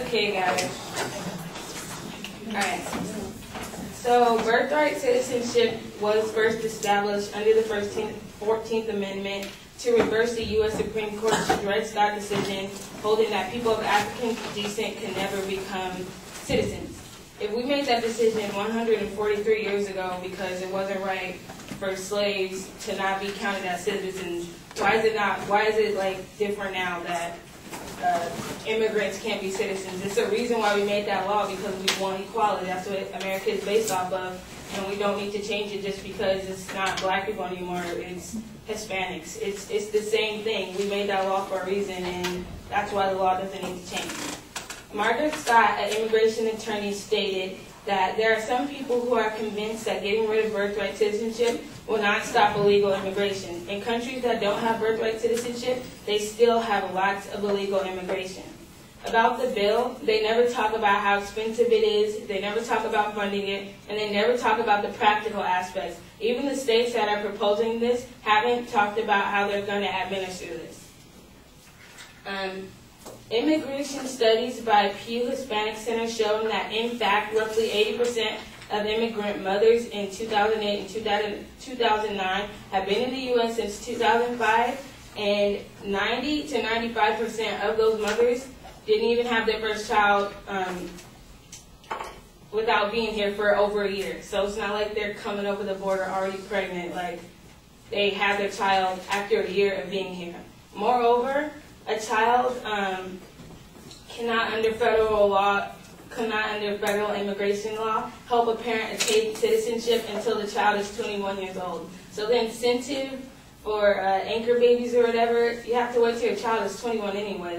Okay, guys. Alright. So, birthright citizenship was first established under the 14th Amendment to reverse the U.S. Supreme Court's Dred Scott decision holding that people of African descent can never become citizens. If we made that decision 143 years ago because it wasn't right for slaves to not be counted as citizens, why is it like different now that immigrants can't be citizens? It's a reason why we made that law, because we want equality. That's what America is based off of, and we don't need to change it just because it's not black people anymore, it's Hispanics. It's the same thing. We made that law for a reason, and that's why the law doesn't need to change. Margaret Scott, an immigration attorney, stated that there are some people who are convinced that getting rid of birthright citizenship will not stop illegal immigration. In countries that don't have birthright citizenship, they still have lots of illegal immigration. About the bill, they never talk about how expensive it is, they never talk about funding it, and they never talk about the practical aspects. Even the states that are proposing this haven't talked about how they're going to administer this. Immigration studies by Pew Hispanic Center show that, in fact, roughly 80% of immigrant mothers in 2008 and 2009 have been in the U.S. since 2005, and 90 to 95% of those mothers didn't even have their first child without being here for over a year. So it's not like they're coming over the border already pregnant. Like, they have their child after a year of being here. Moreover, a child cannot, under federal immigration law, help a parent attain citizenship until the child is 21 years old. So the incentive for anchor babies or whatever, you have to wait till your child is 21 anyway.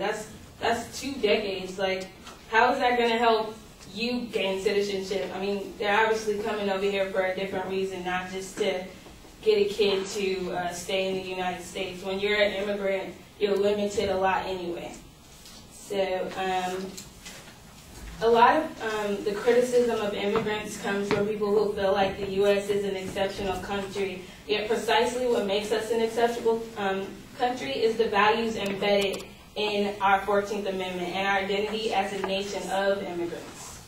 That's 2 decades. Like, how is that going to help you gain citizenship? I mean, they're obviously coming over here for a different reason, not just to get a kid to stay in the United States. When you're an immigrant, you're limited a lot anyway. So a lot of the criticism of immigrants comes from people who feel like the U.S. is an exceptional country. Yet precisely what makes us an exceptional country is the values embedded in our 14th Amendment and our identity as a nation of immigrants.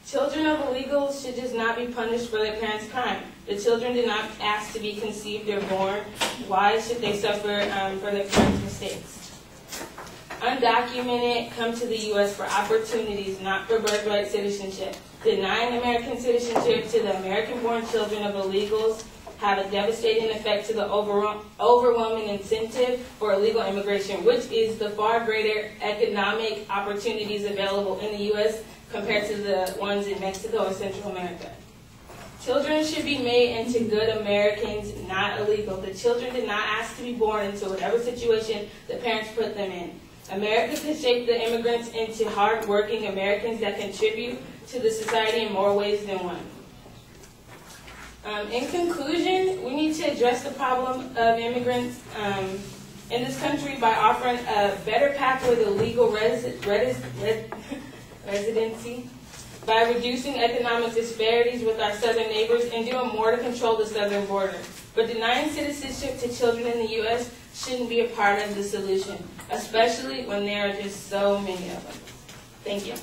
Children of illegals should just not be punished for their parents' crime. The children did not ask to be conceived or born. Why should they suffer for their parents' mistakes? Undocumented come to the U.S. for opportunities, not for birthright citizenship. Denying American citizenship to the American-born children of illegals have a devastating effect to the overwhelming incentive for illegal immigration, which is the far greater economic opportunities available in the U.S. compared to the ones in Mexico or Central America. Children should be made into good Americans, not illegal. The children did not ask to be born into whatever situation the parents put them in. America could shape the immigrants into hard-working Americans that contribute to the society in more ways than one. In conclusion, we need to address the problem of immigrants in this country by offering a better pathway to legal residency, by reducing economic disparities with our southern neighbors, and doing more to control the southern border. But denying citizenship to children in the U.S. shouldn't be a part of the solution, especially when there are just so many of them. Thank you.